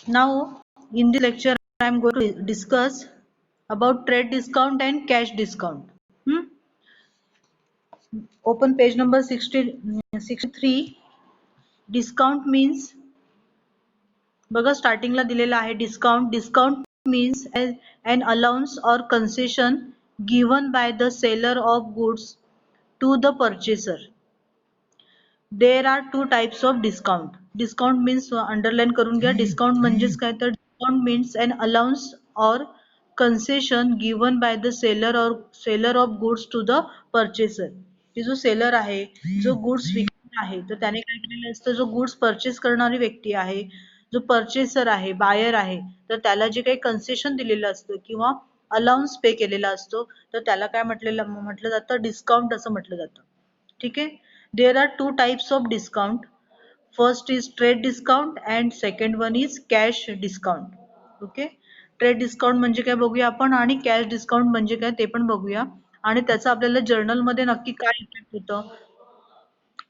Now, in this lecture, I am going to discuss about trade discount and cash discount. Open page number 63. Discount means, बघा स्टार्टिंगला दिलेला आहे discount. Discount means an allowance or concession given by the seller of goods to the purchaser. There are two types of discount. Discount means underline करून घ्या. Discount म्हणजेच काय तर discount means an allowance or concession given by the seller of goods to the purchaser. की जो seller आहे, जो goods विकणार आहे, तर त्याने काय केलेलं असतं, जो गुड्स परचेस करणारी व्यक्ती आहे, जो परचेसर आहे, बायर आहे, तर त्याला जे काही कन्सेशन दिलेलं असतं किंवा अलाउन्स पे केलेला असतो, तर त्याला काय म्हटलं जातं, डिस्काउंट असं म्हटलं जातं. ठीक आहे. There are two types of discount. First is trade discount and second one is cash discount. Okay. Trade discount म्हणजे काय बघूया आपण आणि कॅश डिस्काउंट म्हणजे काय ते पण बघूया आणि त्याचा आपल्याला जर्नल मध्ये नक्की काय इफेक्ट होतं.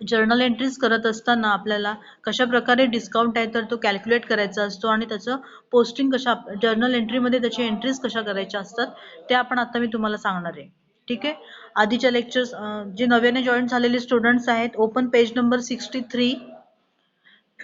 जर्नल एंट्रीज करत असताना आपल्याला कशा प्रकारे डिस्काउंट आहे तर तो कॅल्क्युलेट करायचा असतो आणि त्याचं पोस्टिंग कशा जर्नल एंट्रीमध्ये त्याची एंट्रीज कशा करायच्या असतात ते आपण आता मी तुम्हाला सांगणार आहे. ठीक आहे. आधीच्या लेक्चर्स जे नव्याने जॉईन झालेले स्टुडंट्स आहेत, ओपन पेज नंबर 63.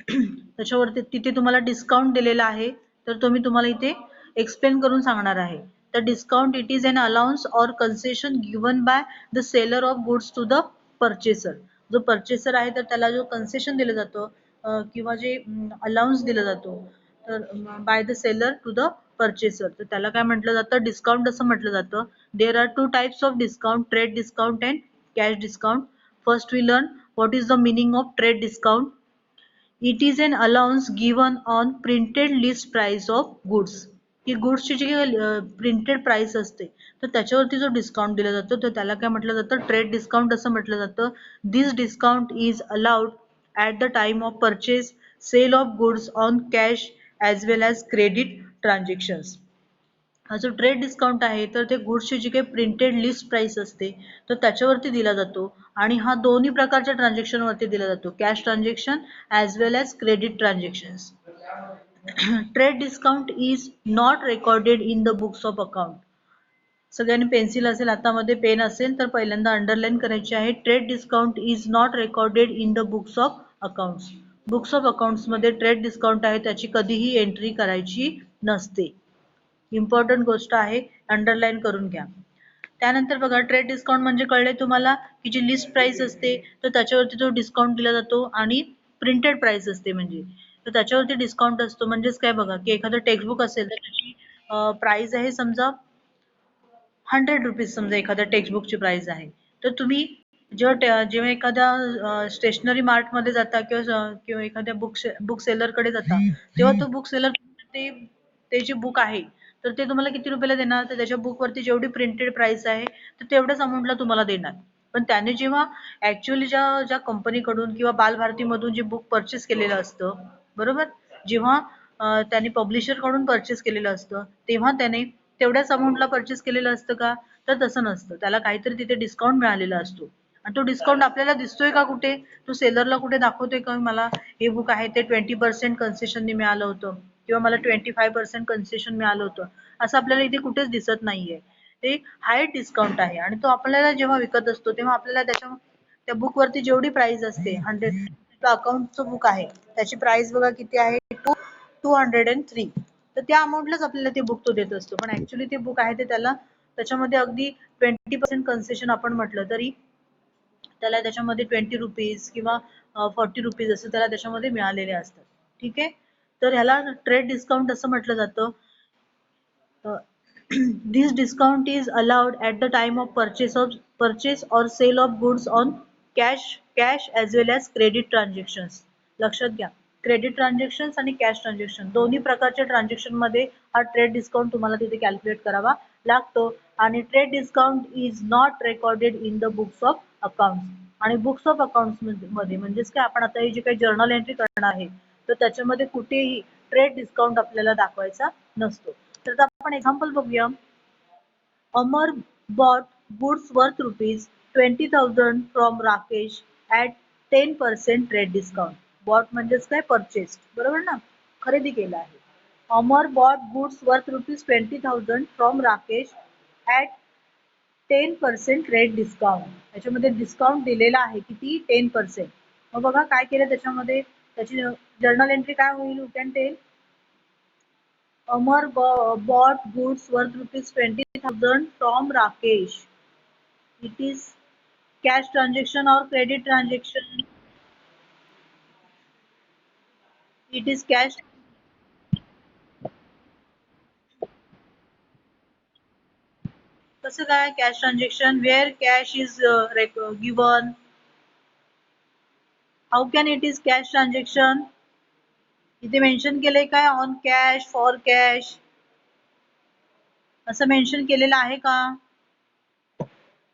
त्याच्यावरती तिथे तुम्हाला डिस्काउंट दिलेला आहे, तर तो मी तुम्हाला इथे एक्सप्लेन करून सांगणार आहे. तर discount it is an allowance or concession given by the seller of goods to the purchaser. जो परचेसर आहे तर त्याला जो कन्सेशन दिलं जातं किंवा जे अलाउन्स दिला जातो तर by the seller to the purchaser, तर त्याला काय म्हटलं जातं, डिस्काउंट असं म्हटलं जातं. There are two types of discount, trade discount and cash discount. First we learn what is the meaning of trade discount. It is an allowance given on printed list price of goods. की गुड्सची जी printed price असते तर त्याच्यावरती जो discount दिला जातो तर त्याला काय म्हटलं जातं, ट्रेड डिस्काउंट असं म्हटलं जातं. This discount is allowed at the time of purchase, sale of goods on cash as well as credit transactions. हा जो ट्रेड डिस्काउंट आहे तर ते गुड्सची जी काही प्रिंटेड लिस्ट प्राइस असते तर त्याच्यावरती दिला जातो आणि हा दोन्ही प्रकारच्या ट्रान्झॅक्शन वरती दिला जातो, cash transaction as well as credit transactions. Trade discount is not recorded in the books of account. सगळ्यांनी पेन्सिल असेल, हातामध्ये पेन असेल तर पहिल्यांदा अंडरलाईन करायची आहे. Trade discount is not recorded in the books of accounts. Books of accounts मध्ये trade discount आहे त्याची कधीही एंट्री करायची नसते. इम्पॉर्टंट गोष्ट आहे, अंडरलाईन करून घ्या. त्यानंतर बघा, ट्रेड डिस्काउंट म्हणजे कळले तुम्हाला की जी लिस्ट प्राइस असते तर त्याच्यावरती जो डिस्काउंट दिला जातो आणि प्रिंटेड प्राइस असते म्हणजे तर त्याच्यावरती डिस्काउंट असतो. म्हणजेच काय बघा की एखादं टेक्स्टबुक असेल तर त्याची प्राइस आहे समजा 100 रुपीज, समजा एखाद्या टेक्स्टबुकची प्राइस आहे, तर तुम्ही जेव्हा एखाद्या स्टेशनरी मार्टमध्ये जाता किंवा एखाद्या बुक सेलरकडे जाता तेव्हा तो बुक सेलर ते जे बुक आहे तर ते तुम्हाला किती रुपयाला देणार, तर त्याच्या बुकवरती जेवढी प्रिंटेड प्राइस आहे तर तेवढ्याच अमाऊंटला तुम्हाला देणार. पण त्याने जेव्हा ऍक्च्युअली ज्या कंपनीकडून किंवा बालभारतीमधून जे बुक परचेस केलेलं असतं, बरोबर, जेव्हा त्याने पब्लिशर कडून परचेस केलेलं असतं तेव्हा त्याने तेवढ्याच अमाऊंटला परचेस केलेलं असतं का, तर तसं नसतं. त्याला काहीतरी तिथे डिस्काउंट मिळालेला असतो आणि तो डिस्काउंट आपल्याला दिसतोय का कुठे, तो सेलरला कुठे दाखवतोय का मला हे बुक आहे ते 20% कन्सेशनने मिळालं होतं किंवा मला 25% कन्सेशन मिळालं होतं, असं आपल्याला इथे कुठेच दिसत नाहीये. ते हाय डिस्काउंट आहे आणि तो आपल्याला जेव्हा विकत असतो तेव्हा आपल्याला त्या बुक वरती जेवढी प्राइस असते 100 अकाउंटचं बुक आहे त्याची प्राइस बघा किती आहे, 203. तर त्या अमाऊंटलाच आपल्याला ते बुक तो देत असतो. पण ऍक्च्युली ते बुक आहे ते त्याच्यामध्ये अगदी 20% कन्सेशन आपण म्हटलं तरी त्याला त्याच्यामध्ये 20 रुपीज किंवा 40 रुपीज असं त्याला त्याच्यामध्ये मिळालेले असतात. ठीक आहे. तर ह्याला ट्रेड डिस्काउंट असं म्हटलं जातं. This discount is allowed at the time of purchase or sale of goods on cash as well as credit transactions. लक्षात घ्या, क्रेडिट ट्रान्झॅक्शन्स आणि कॅश ट्रान्झॅक्शन दोन्ही प्रकारच्या ट्रान्झॅक्शन मध्ये हा ट्रेड डिस्काउंट तुम्हाला तिथे कॅल्क्युलेट करावा लागतो. आणि trade discount is not recorded in the books of accounts. आणि बुक्स ऑफ अकाउंट्स मध्ये म्हणजेच काय, आपण आता ही जी काही जर्नल एंट्री करणार आहे तर त्याच्यामध्ये कुठेही ट्रेड डिस्काउंट आपल्याला दाखवायचा नसतो. तर आपण एक्झाम्पल बघूया. अमर bought goods worth ₹20,000 from Rakesh at 10% trade discount. Bought म्हणजेच काय, परचेस, बरोबर ना, खरेदी केला आहे. Amar bought goods worth rupees 20,000 from Rakesh at 10% rate discount. त्याच्यामध्ये डिस्काउंट दिलेला आहे किती 10%. मग बघा काय केलं त्याच्यामध्ये, त्याची जर्नल एंट्री काय होईल, you can tell. Amar bought goods worth rupees 20,000 from Rakesh. It is cash transaction or credit transaction? It is cash. कसं काय cash transaction? Where cash is given? How can it is cash transaction? इथे mention केलंय काय, on cash, for cash, असं mention केलेलं आहे का?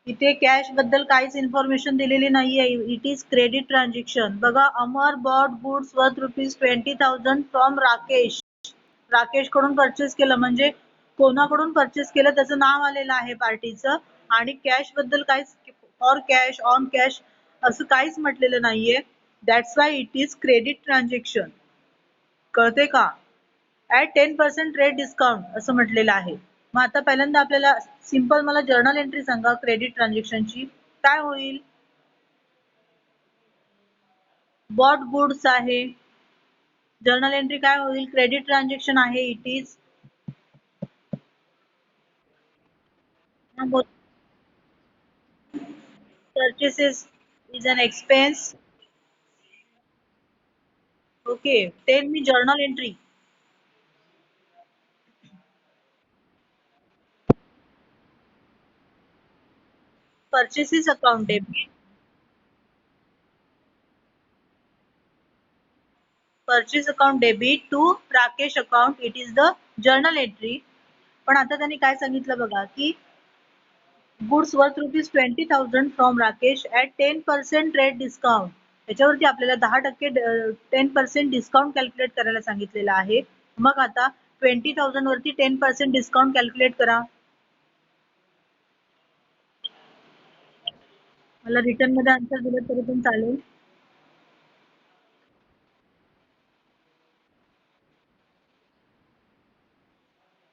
इथे कॅश बद्दल काहीच इन्फॉर्मेशन दिलेली नाहीये. It is credit transaction. बघा, Amar bought goods worth rupees 20,000 from Rakesh. Rakesh कडून परचेस केलं म्हणजे कोणाकडून परचेस केलं त्याचं नाव आलेलं आहे पार्टीचं, आणि कॅश बद्दल काहीच, फॉर कॅश, ऑन कॅश असं काहीच म्हटलेलं नाहीये. That's why it is credit transaction. कळते का? ऍट 10% रेट डिस्काउंट असं म्हटलेलं आहे. मग आता पहिल्यांदा आपल्याला सिंपल मला जर्नल एंट्री सांगा क्रेडिट ट्रान्झॅक्शनची. काय होईल? बॉट गुड्स आहे. जर्नल एंट्री काय होईल? क्रेडिट ट्रान्झॅक्शन आहे. It is purchases is an expense. Okay, tell me journal entry. Purchases account debit. Purchase account debit to Rakesh account. It is the journal entry. पण आता त्यांनी काय सांगितलं बघा की goods worth rupees 20,000 from Rakesh at 10% rate discount. त्याच्यावरती आपल्याला 10% 10% discount calculate करायला सांगितलेलं आहे. मग आता 20,000 वरती 10% डिस्काउंट कॅल्क्युलेट करा. मला रिटर्न मध्ये आन्सर दिलं तरी पण चालेल.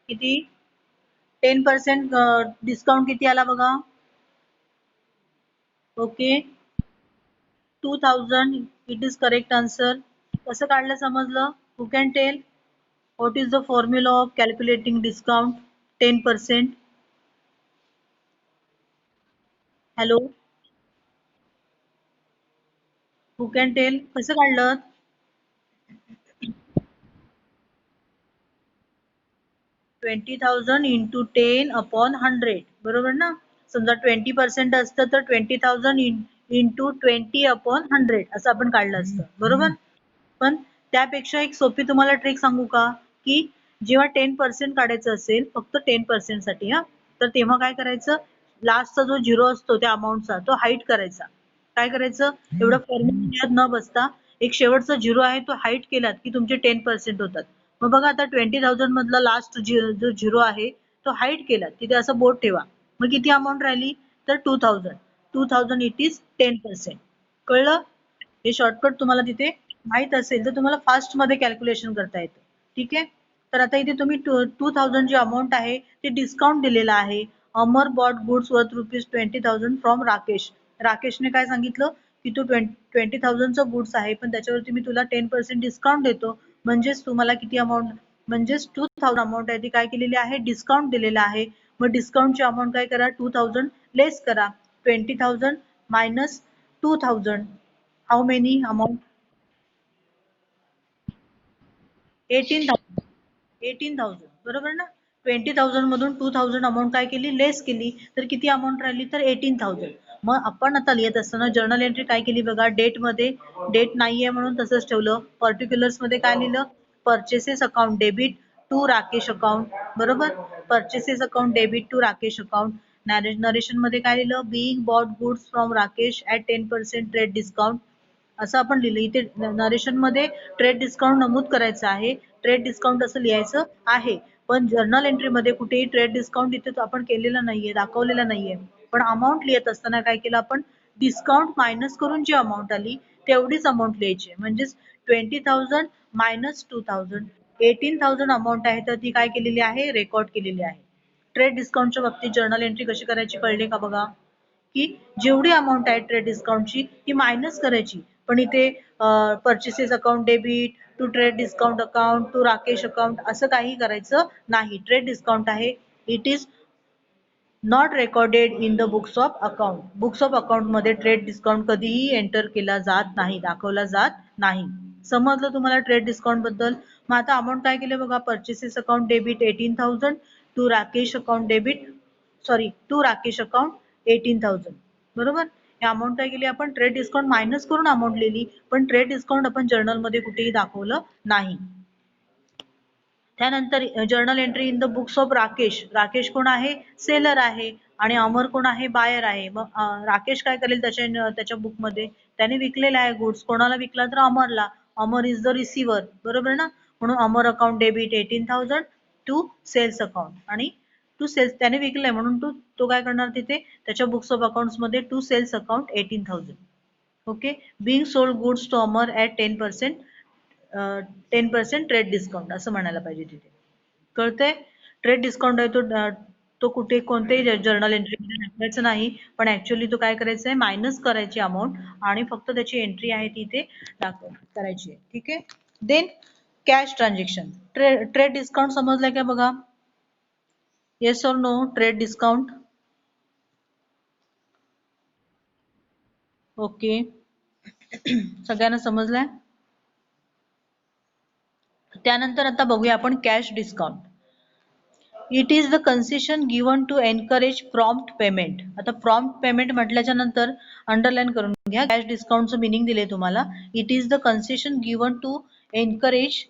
किती? 10% डिस्काउंट किती आला बघा. Okay, 2,000. It is correct answer. कसं काढलं समजलं? Who can tell what is the formula of calculating discount 10%? Hello, who can tell कसं काढलं? 20,000 इंटू 10 अपॉन 100. बरोबर ना? समजा 20% असतं तर 20,000 इंटू 20 अपॉन 100 असं आपण काढलं असतं. बरोबर? पण त्यापेक्षा एक सोपी तुम्हाला ट्रिक सांगू का, की जेव्हा 10% काढायचं असेल फक्त 10% साठी, हा, तर तेव्हा काय करायचं, लास्टचा जो झिरो असतो त्या अमाऊंटचा तो हाईट करायचा. काय करायचं, एवढं फॉर्म्युला न बसता एक शेवटचा झिरो आहे तो हाईट केलात की तुमचे 10% होतात. मग बघा आता 20,000 मधला लास्ट जो झिरो आहे तो हाईट केलात, तिथे असं बोट ठेवा. मग किती अमाऊंट राहिली? तर 2,000. 2,000 इट इज 10%. कळलं? हे शॉर्टकट तुम्हाला तिथे माहित असेल तर तुम्हाला फास्ट मध्ये कॅल्क्युलेशन करता येतं. ठीक आहे. तर आता इथे तुम्ही 2,000 जी अमाऊंट आहे ते डिस्काउंट दिलेला आहे. Amar bought goods worth rupees 20,000 from Rakesh. राकेशने काय सांगितलं की तू 20,000चं गुड्स आहे पण त्याच्यावरती मी तुला 10% डिस्काउंट देतो, म्हणजेच तुम्हाला किती अमाऊंट, म्हणजेच 2,000 अमाऊंट आहे ती काय केलेली आहे, डिस्काउंट दिलेला आहे. मग डिस्काउंटची अमाऊंट काय करा, 2,000 लेस करा. 20,000 मायनस 2,000. How many amount? 18,000. 18,000 बरोबर ना? 20,000 मधून 2,000 अमाऊंट काय केली, लेस केली, तर किती अमाऊंट राहिली, तर 18,000. मग आपण आता लिहित असताना जर्नल एंट्री काय केली बघा, डेट मध्ये डेट नाहीये म्हणून तसंच ठेवलं. पर्टिक्युलर्स मध्ये काय लिहिलं, purchases account debit to Rakesh account. बरोबर? Purchases account debit to Rakesh account. Narration मध्ये काय लिहिलं, being bought goods from Rakesh at 10% trade discount. असं आपण लिहिलं. इथे नरेशन मध्ये ट्रेड डिस्काउंट नमूद करायचं आहे, ट्रेड डिस्काउंट असं लिहायचं आहे. पण जर्नल एंट्री मध्ये कुठेही ट्रेड डिस्काउंट इथे आपण केलेलं नाहीये, दाखवलेलं नाहीये. पण अमाऊंट लिहित असताना काय केलं आपण, डिस्काउंट मायनस करून जी अमाऊंट आली तेवढीच अमाऊंट लिहायची. म्हणजेच 20,000 मायनस 2,000 18,000 अमाऊंट आहे तर ती काय केलेली आहे, रेकॉर्ड केलेली आहे. ट्रेड डिस्काउंटच्या बाबतीत जर्नल एंट्री कशी करायची कळले का बघा, की जेवढी अमाऊंट आहे ट्रेड डिस्काउंटची ती मायनस करायची. पण इथे purchases account debit to trade discount account to Rakesh account असं काही करायचं नाही. ट्रेड डिस्काउंट आहे, it is not recorded in the books of account. Books of account मध्ये ट्रेड डिस्काउंट कधीही एंटर केला जात नाही, दाखवला जात नाही. समजलं तुम्हाला ट्रेड डिस्काउंट बद्दल. मग आता अमाऊंट काय केले बघा, purchases account debit 18,000 to Rakesh account debit to Rakesh account 18,000. बरोबर. हे अमाऊंट काय केली आपण, ट्रेड डिस्काउंट मायनस करून अमाऊंट लिहिली, पण ट्रेड डिस्काउंट आपण जर्नल मध्ये कुठेही दाखवलं नाही. त्यानंतर journal entry in the books of Rakesh. Rakesh कोण आहे, सेलर आहे, आणि अमर कोण आहे, बायर आहे. मग राकेश काय करेल त्याच्या बुक मध्ये, त्याने विकलेला आहे गुड्स. कोणाला विकला तर अमरला. अमर इज द रिसिव्हर, बरोबर ना. म्हणून Amar account debit 18,000 to sales account, आणि टू सेल्स त्याने विकलंय म्हणून तो काय करणार तिथे त्याच्या बुक्स ऑफ अकाउंट्स मध्ये to sales account 18,000. Okay. Being sold goods to Amar at 10% trade discount असं म्हणायला पाहिजे तिथे. कळतंय. ट्रेड डिस्काउंट आहे तो कुठे कोणतेही जर्नल एंट्री मध्ये दाखवायचं नाही, पण ऍक्च्युअली तो काय करायचं आहे, मायनस करायची अमाऊंट, आणि फक्त त्याची एंट्री आहे ती इथे करायची आहे. ठीक आहे. Then cash transaction. Trade discount समजलाय का बघा, येस और नो. Trade discount okay. सगळ्यांना समजलंय. त्यानंतर आता बघूया आपण cash discount. It is the concession given to encourage prompt payment. आता प्रॉम्प्ट पेमेंट म्हटल्याच्या नंतर अंडरलाईन करून घ्या, कॅश डिस्काउंटचं मिनिंग दिले तुम्हाला. It is the concession given to encourage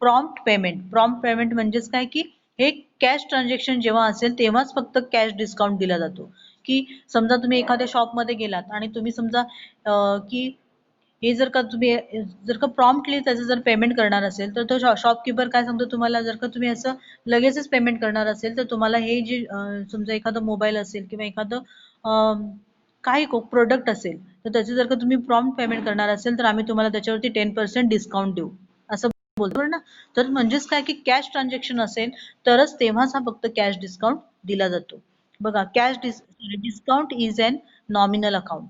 prompt payment. Prompt payment म्हणजेच काय, की हे कॅश ट्रान्झॅक्शन जेव्हा असेल तेव्हाच फक्त कॅश डिस्काउंट दिला जातो. की समजा तुम्ही एखाद्या शॉपमध्ये गेलात आणि तुम्ही समजा की हे जर का तुम्ही जर का प्रॉम्प्टली त्याचं जर पेमेंट करणार असेल तर तो शॉपकीपर काय सांगतो तुम्हाला, जर का तुम्ही असं लगेचच पेमेंट करणार असेल तर तुम्हाला हे जे समजा एखादं मोबाईल असेल किंवा एखादं काही प्रोडक्ट असेल तर त्याचे जर का तुम्ही प्रॉम्प्ट पेमेंट करणार असेल तर आम्ही तुम्हाला त्याच्यावरती 10% डिस्काउंट देऊ असं बोलतो ना. तर म्हणजेच काय, की कॅश ट्रान्झॅक्शन असेल तरच तेव्हाच हा फक्त कॅश डिस्काउंट दिला जातो. बघा, cash discount is an nominal account.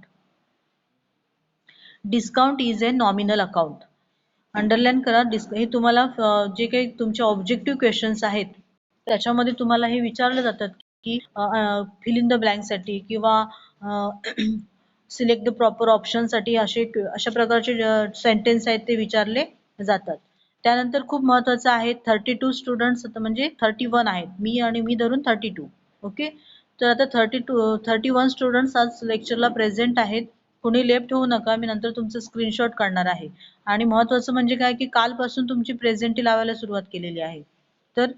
Discount is a nominal account. Underline करा. हे तुम्हाला जे काही तुमचे ऑब्जेक्टिव्ह क्वेश्चन्स आहेत त्याच्यामध्ये तुम्हाला हे विचारलं जातात की फिल इन द ब्लँक साठी किंवा सिलेक्ट द प्रॉपर ऑप्शन साठी अशा प्रकारचे सेंटेन्स आहेत ते विचारले जातात. त्यानंतर खूप महत्वाचं आहे 32 स्टुडंट्स, म्हणजे 31 आहेत, मी धरून 32. ओके. तर आता 31 स्टुडंट्स आज लेक्चरला प्रेझेंट आहेत. कोणी लेफ्ट होऊ नका, मी नंतर तुमचं स्क्रीनशॉट काढणार आहे. आणि महत्वाचं म्हणजे काय, की कालपासून तुमची प्रेझेंटी लावायला सुरुवात केलेली आहे. तर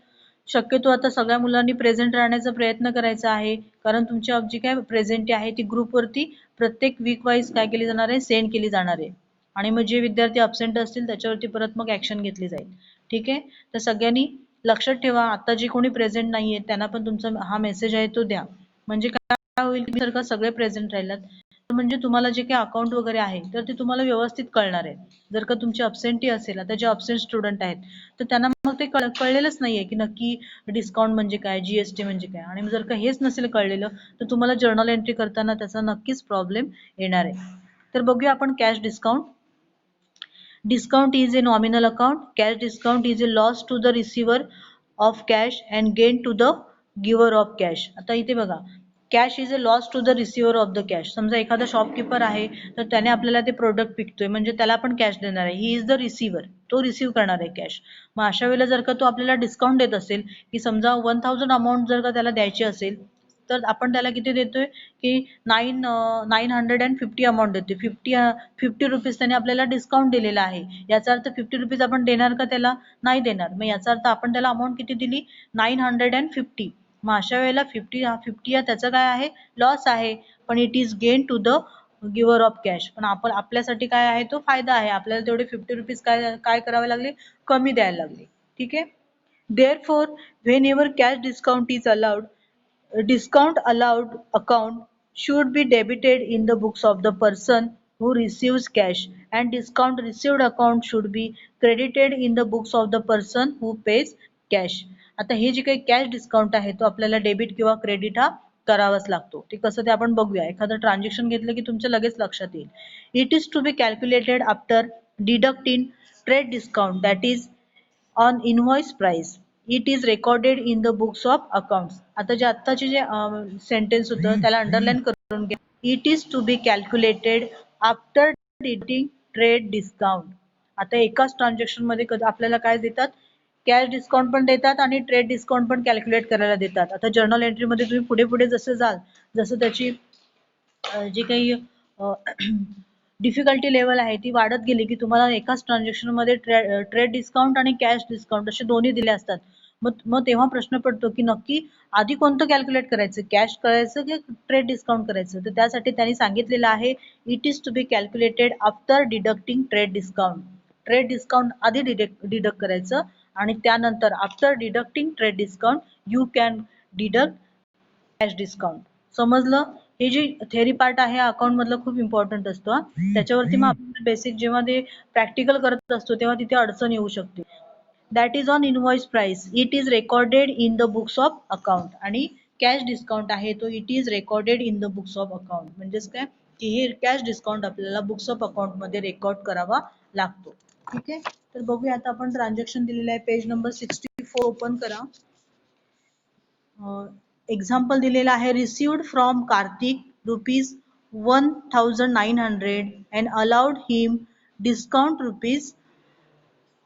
शक्यतो आता सगळ्या मुलांनी प्रेझेंट राहण्याचा प्रयत्न करायचा आहे, कारण तुमची जी काय प्रेझेंटी आहे ती ग्रुपवरती प्रत्येक वीक वाईज काय केली जाणार आहे, सेंड केली जाणार आहे. आणि मग जे विद्यार्थी अब्सेंट असतील त्याच्यावरती परत मग ऍक्शन घेतली जाईल. ठीक आहे. तर सगळ्यांनी लक्षात ठेवा, आता जे कोणी प्रेझेंट नाहीये त्यांना पण तुमचा हा मेसेज आहे तो द्या. म्हणजे काय होईल, जर का सगळे प्रेझेंट राहिलात म्हणजे तुम्हाला जे काही अकाउंट वगैरे आहे तर ते तुम्हाला व्यवस्थित कळणार आहे. जर का तुमची अब्सेंटी असेल, आता जे अब्सेंट स्टुडंट आहेत तर त्यांना मग ते कळलेलंच नाहीये की नक्की डिस्काउंट म्हणजे काय, जीएसटी म्हणजे काय. आणि जर का हेच नसेल कळलेलं तर तुम्हाला जर्नल एंट्री करताना त्याचा नक्कीच प्रॉब्लेम येणार आहे. तर बघूया आपण cash discount. Discount is a nominal account. Cash discount is a loss to the receiver of cash and gain to the giver of cash. आता इथे बघा, cash is a loss to the receiver of the cash. समजा एखादा shopkeeper आहे तर त्याने आपल्याला ते प्रोडक्ट विकतोय म्हणजे त्याला आपण कॅश देणार आहे. ही इज द रिसिव्हर, तो रिसिव्ह करणार आहे कॅश. मग अशा वेळेला जर का तो आपल्याला डिस्काउंट देत असेल की समजा 1000 अमाऊंट जर का त्याला द्यायची असेल तर आपण त्याला किती देतोय की 950 अमाऊंट देतोय. 50 रुपीज त्याने आपल्याला डिस्काउंट दिलेला आहे. याचा अर्थ 50 रुपीज आपण देणार का त्याला, नाही देणार. मग याचा अर्थ आपण त्याला अमाऊंट किती दिली, 950. मग अशा वेळेला 50 त्याचं काय आहे, लॉस आहे, पण it is gain to the giver of cash. पण आपण आपल्यासाठी काय आहे, तो फायदा आहे. आपल्याला तेवढे 50 रुपीज काय करावे लागले, कमी द्यायला लागले. ठीक आहे. Therefore, whenever cash discount is allowed, discount allowed account should be debited in the books of the person who receives cash and discount received account should be credited in the books of the person who pays cash. आता हे जे काही cash discount आहे तो आपल्याला debit किंवा credit हा करावाच लागतो. ते कसं ते आपण बघूया. एखादं ट्रान्झॅक्शन घेतलं की तुमच्या लगेच लक्षात येईल. It is to be calculated after deducting trade discount that is on invoice price. It is recorded in the books of accounts. आता जे आत्ताचे जे सेंटेन्स होतं त्याला अंडरलाईन करून घ्या. It is to be calculated after deducting trade discount. आता एकाच ट्रान्झॅक्शन मध्ये आपल्याला काय देतात, कॅश डिस्काउंट पण देतात आणि ट्रेड डिस्काउंट पण कॅल्क्युलेट करायला देतात. आता जर्नल एंट्री मध्ये तुम्ही पुढे पुढे जसं जाल जसं त्याची जी काही डिफिकल्टी लेवल आहे ती वाढत गेली की तुम्हाला एकाच ट्रान्झॅक्शन मध्ये ट्रेड डिस्काउंट आणि कॅश डिस्काउंट असे दोन्ही दिले असतात. मग तेव्हा प्रश्न पडतो की नक्की आधी कोणतं कॅल्क्युलेट करायचं, कॅश करायचं की ट्रेड डिस्काउंट करायचं. तर त्यासाठी त्यांनी सांगितलेलं आहे it is to be calculated after deducting trade discount. Trade discount आधी डिडक्ट करायचं आणि त्यानंतर after deducting trade discount you can deduct cash discount. समजलं? हे जे थेअरी पार्ट आहे अकाउंट मधलं खूप इम्पॉर्टंट असतो. त्याच्यावरती मग आपण बेसिक जेव्हा ते प्रॅक्टिकल करत असतो तेव्हा तिथे अडचण येऊ शकते. That is on invoice price. It is recorded in the books of account. आणि कॅश डिस्काउंट आहे तो it is recorded in the books of account. म्हणजेच काय की हे कॅश डिस्काउंट आपल्याला बुक्स ऑफ अकाउंट मध्ये रेकॉर्ड करावा लागतो. ठीक आहे. तर बघूया आता आपण ट्रान्झॅक्शन दिलेलं आहे. पेज नंबर 64 ओपन करा. एक्झाम्पल दिलेला आहे. Received from Kartik ₹1900 and allowed him discount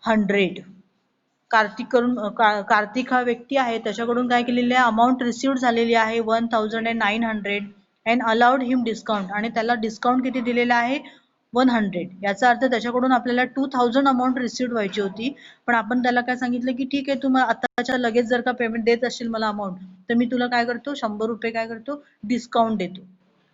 ₹100. Kartik हा व्यक्ती आहे त्याच्याकडून काय केलेले आहे, अमाऊंट रिसिव्ड झालेली आहे 1900 and allowed him discount आणि त्याला डिस्काउंट किती दिलेला आहे 100. याचा अर्थ त्याच्याकडून आपल्याला 2000 अमाऊंट रिसिव्ड व्हायची होती. पण आपण त्याला काय सांगितलं की ठीक आहे तू मला आताच्या लगेच जर का पेमेंट देत असशील मला अमाऊंट तर मी तुला काय करतो ₹100 काय करतो डिस्काउंट देतो.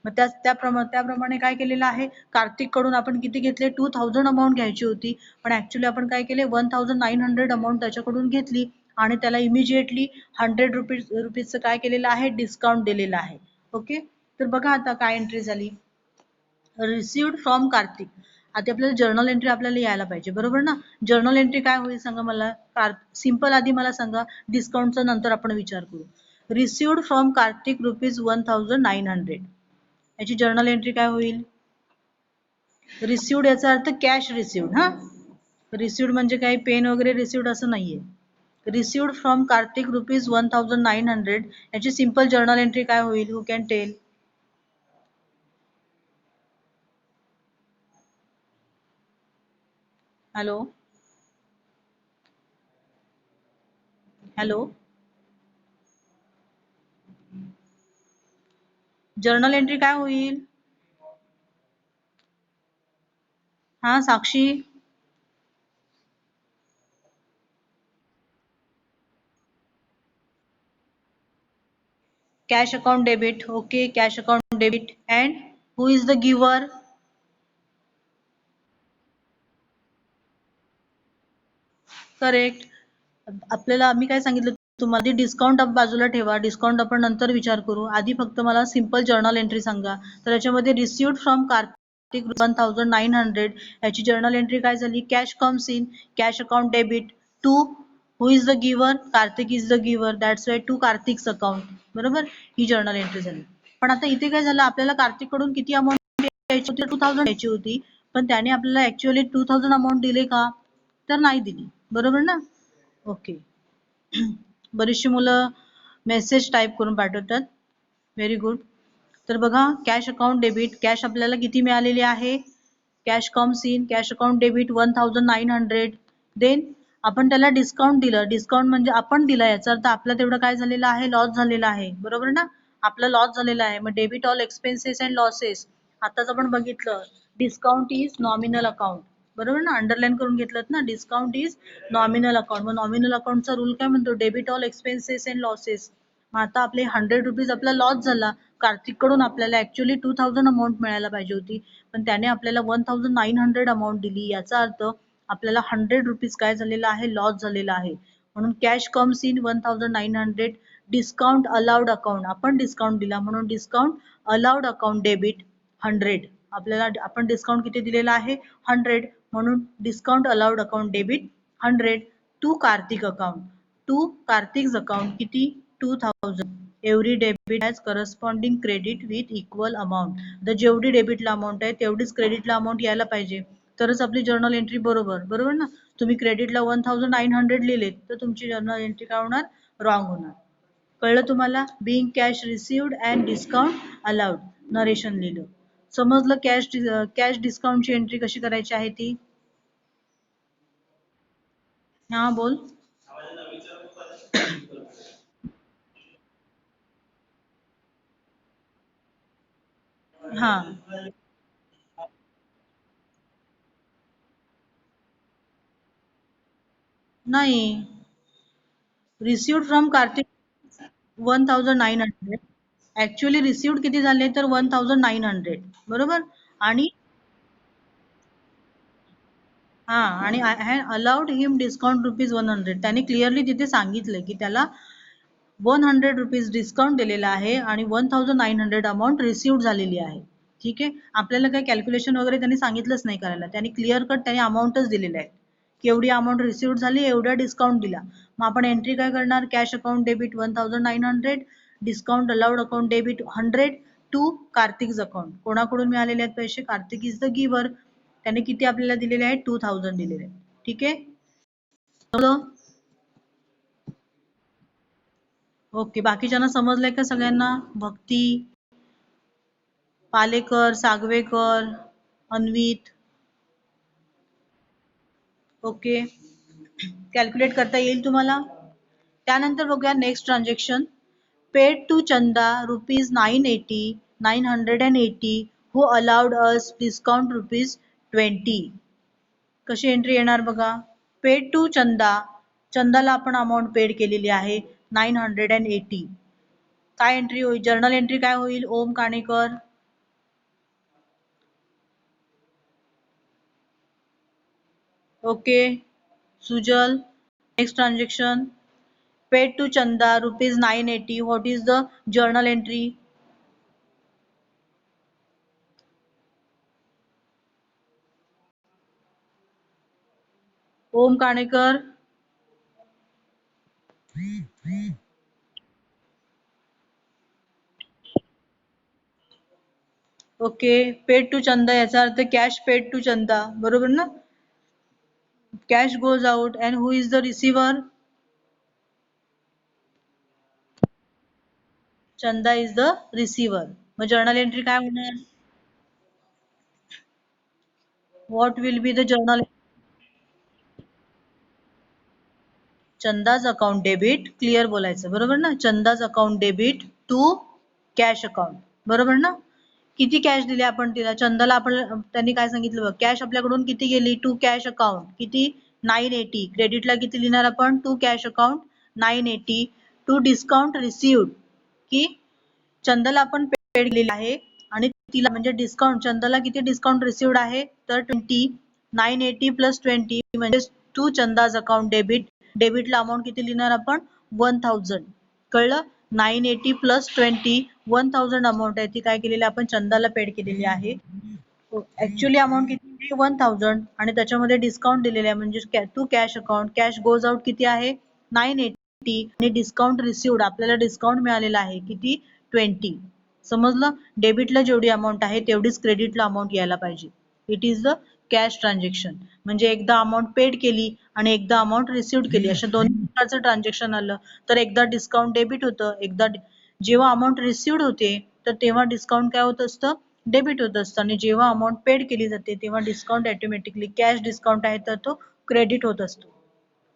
मग त्याप्रमाणे काय केलेलं आहे, कार्तिक कडून आपण किती घेतले 2000 अमाऊंट घ्यायची होती पण ऍक्च्युली आपण काय केले 1900 अमाऊंट त्याच्याकडून घेतली आणि त्याला इमिजिएटली ₹100 काय केलेलं आहे डिस्काउंट दिलेला आहे. ओके. तर बघा आता काय एंट्री झाली. Received from Kartik. आता आपल्याला जर्नल एंट्री आपल्याला यायला पाहिजे बरोबर ना. जर्नल एंट्री काय होईल सांगा मला. सिंपल आधी मला सांगा, डिस्काउंटचा नंतर आपण विचार करू. Received from Kartik ₹1900. याची जर्नल एंट्री काय होईल. रिसिव्ड याचा अर्थ कॅश रिसिव्ड. हा, रिसिव्ड म्हणजे काही पेन वगैरे रिसिव्ड असं नाहीये. Received from Kartik ₹1900. याची सिंपल जर्नल एंट्री काय होईल. Who can tell. Hello hello. Journal entry काय होईल. हा Sakshi. Cash account debit. Okay, cash account debit. And who is the giver. Correct. आपल्याला आम्ही काय सांगितलं तुम्हाला, डिस्काउंट बाजूला ठेवा, डिस्काउंट आपण नंतर विचार करू. आधी फक्त मला सिंपल जर्नल एंट्री सांगा. तर याच्यामध्ये रिसिव्ड फ्रॉम कार्तिक 1900. याची जर्नल एंट्री काय झाली. Cash comes in, cash account debit to who is the giver. Kartik is the giver, that's why to Kartik's account. बरोबर, ही जर्नल एंट्री झाली. पण आता इथे काय झालं, आपल्याला कार्तिक कडून किती अमाऊंट द्यायची होती 2000 द्यायची होती. पण त्याने आपल्याला ऍक्च्युअली 2000 अमाऊंट दिले का, तर नाही दिली. बरोबर ना. ओके. बरीचशी मुलं मेसेज टाईप करून पाठवतात. Very good. तर बघा, कॅश अकाउंट डेबिट. कॅश आपल्याला किती मिळालेली आहे. Cash comes in, cash account debit 1900. Then आपण त्याला डिस्काउंट दिलं. डिस्काउंट म्हणजे आपण दिला, याचा अर्थ आपला तेवढं काय झालेलं आहे, लॉस झालेला आहे. बरोबर ना, आपला लॉस झालेला आहे. मग debit all expenses and losses. आताच आपण बघितलं डिस्काउंट इज नॉमिनल अकाउंट. बरोबर ना, अंडरलाईन करून घेतलं ना, डिस्काउंट इज नॉमिनल अकाउंट. मग नॉमिनल अकाउंटचा रूल काय म्हणतो, debit all expenses and losses. मग आता आपले ₹100 आपला लॉस झाला. कार्तिक कडून आपल्याला ऍक्च्युअली 2000 अमाऊंट मिळायला पाहिजे होती पण त्याने आपल्याला 1900 अमाऊंट दिली. याचा अर्थ आपल्याला ₹100 काय झालेला आहे, लॉस झालेला आहे. म्हणून cash comes in 1900. Discount allowed account, आपण डिस्काउंट दिला म्हणून डिस्काउंट अलाउड अकाउंट डेबिट 100. आपल्याला आपण डिस्काउंट किती दिलेला आहे 100 म्हणून discount allowed account debit 100 to Kartik account to Kartik account किती 2000 every debit has corresponding credit with equal amount. तर जेवढी डेबिटला अमाऊंट आहे तेवढीच क्रेडिटला अमाऊंट यायला पाहिजे तरच आपली जर्नल एंट्री बरोबर ना. तुम्ही क्रेडिटला 1900 लिहिलेत तर तुमची जर्नल एंट्री काय होणार रॉंग होणार. कळलं तुम्हाला. Being cash received and discount allowed narration लिहिलं. समजलं कॅश डिस्काउंटची एंट्री कशी करायची आहे ती. हा बोल. हा नाही received from Kartik 1900 actually received किती झाले तर 1900 बरोबर. आणि हा आणि I had allowed him discount rupees 100 त्याने क्लिअरली तिथे सांगितलं की त्याला 100 रुपीज डिस्काउंट दिलेला आहे आणि 1900 अमाऊंट रिसिव्ड झालेली आहे. ठीक आहे. आपल्याला काही कॅल्क्युलेशन वगैरे त्यांनी सांगितलंच नाही करायला. त्यांनी क्लिअर कट त्यांनी अमाऊंटच दिलेलं आहे की एवढी अमाऊंट रिसिव्ड झाली एवढा डिस्काउंट दिला. मग आपण एंट्री काय करणार cash account debit 1900 discount allowed account debit 100 to Kartik account. कोणाकडून मिळालेले आहेत पैसे कार्तिक इज द गिव्हर. त्याने किती आपल्याला दिलेले आहेत 2000 दिलेले आहेत. ठीक आहे. ओके बाकीच्यांना समजलंय का सगळ्यांना. भक्ती पालेकर सागवेकर अन्वित. ओके कॅल्क्युलेट करता येईल तुम्हाला. त्यानंतर बघूया next transaction. Paid to Chanda rupees 980 who allowed us discount rupees 20. कशी एंट्री येणार बघा. पेड टू चंदा चंदाला आपण अमाऊंट पेड केलेली आहे 980. काय एंट्री होईल जर्नल एंट्री काय होईल Om Kanekar. Okay Sujal. Next transaction paid to Chanda rupees 980 what is the journal entry. Om Kanekar. Okay paid to Chanda याचा अर्थ कॅश पेड टू चंदा बरोबर ना. Cash goes out and who is the receiver. Chanda is the receiver. मग journal entry काय होणार what will be the journal. Chanda's account debit clear बोलायचं बरोबर ना. Chanda's account debit to cash account बरोबर ना. किती कॅश दिली आपण तिला चंदाला आपण त्यांनी काय सांगितलं बघ कॅश आपल्याकडून किती गेली टू कॅश अकाउंट किती 980. क्रेडिटला किती लिहिणार आपण to cash account 980 to discount received की चंदाला आपण पेड केलेली आहे आणि तिला म्हणजे डिस्काउंट चंदाला किती डिस्काउंट रिसिव्ड आहे तर 20. 980 प्लस 20 म्हणजे टू चंदाज अकाउंट डेबिट. डेबिटला अमाऊंट किती लिहिणार आपण 1000. कळलं. 980 प्लस 20 1000 अमाऊंट आहे ती काय केलेली आपण चंदाला पेड केलेली आहे. ऍक्च्युअली अमाऊंट किती 1000 आणि त्याच्यामध्ये डिस्काउंट दिलेले आहे म्हणजे to cash account cash goes out किती आहे 980 आणि डिस्काउंट रिसिव्ड आपल्याला डिस्काउंट मिळालेला आहे किती 20. समजलं. डेबिटला जेवढी अमाऊंट आहे तेवढीच क्रेडिटला अमाऊंट यायला पाहिजे. It is the cash transaction म्हणजे एकदा अमाऊंट पेड केली आणि एकदा अमाऊंट रिसिव्ड केली अशा दोन्ही प्रकारचं ट्रान्झॅक्शन आलं तर एकदा डिस्काउंट डेबिट होतं एकदा जेव्हा अमाऊंट रिसिव्ड होते तर तेव्हा डिस्काउंट काय होत असतं डेबिट होत असतं आणि जेव्हा अमाऊंट पेड केली जाते तेव्हा डिस्काउंट ऑटोमॅटिकली कॅश डिस्काउंट आहे तर तो क्रेडिट होत असतो.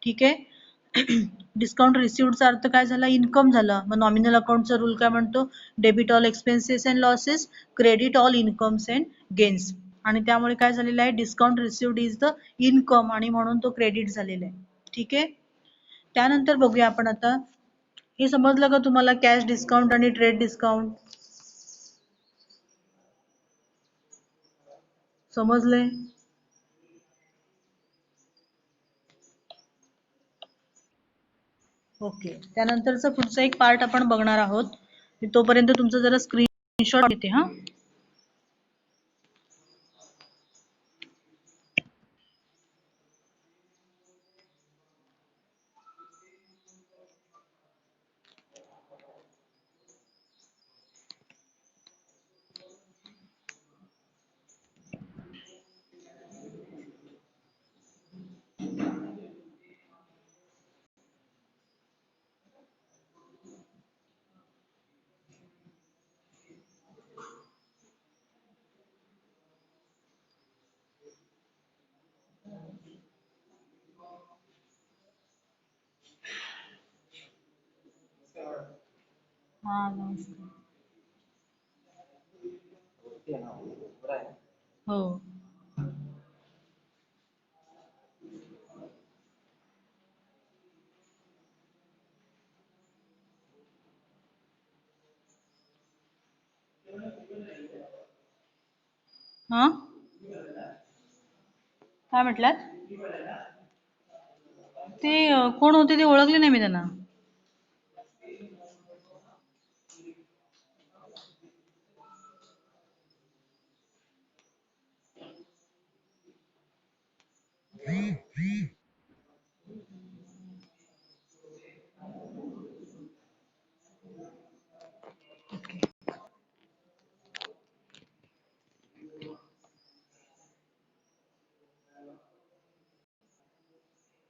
ठीक आहे. डिस्काउंट रिसिव्डचा अर्थ काय झाला इन्कम झाला. मग नॉमिनल अकाउंटचा रूल काय म्हणतो debit all expenses and losses credit all incomes and gains आणि त्यामुळे काय झालेलं आहे discount received is the income आणि म्हणून तो क्रेडिट झालेला आहे. ठीक आहे. त्यानंतर बघूया आपण आता हे समजलं का तुम्हाला कॅश डिस्काउंट आणि ट्रेड डिस्काउंट समजलंय. ओके त्यानंतरचा पुढचा एक पार्ट आपण बघणार आहोत तोपर्यंत तुमचं जरा स्क्रीनशॉट येते हा. हा नमस्कार. हो. हा काय म्हटलात? ते कोण होते ते ओळखले नाही मी त्यांना.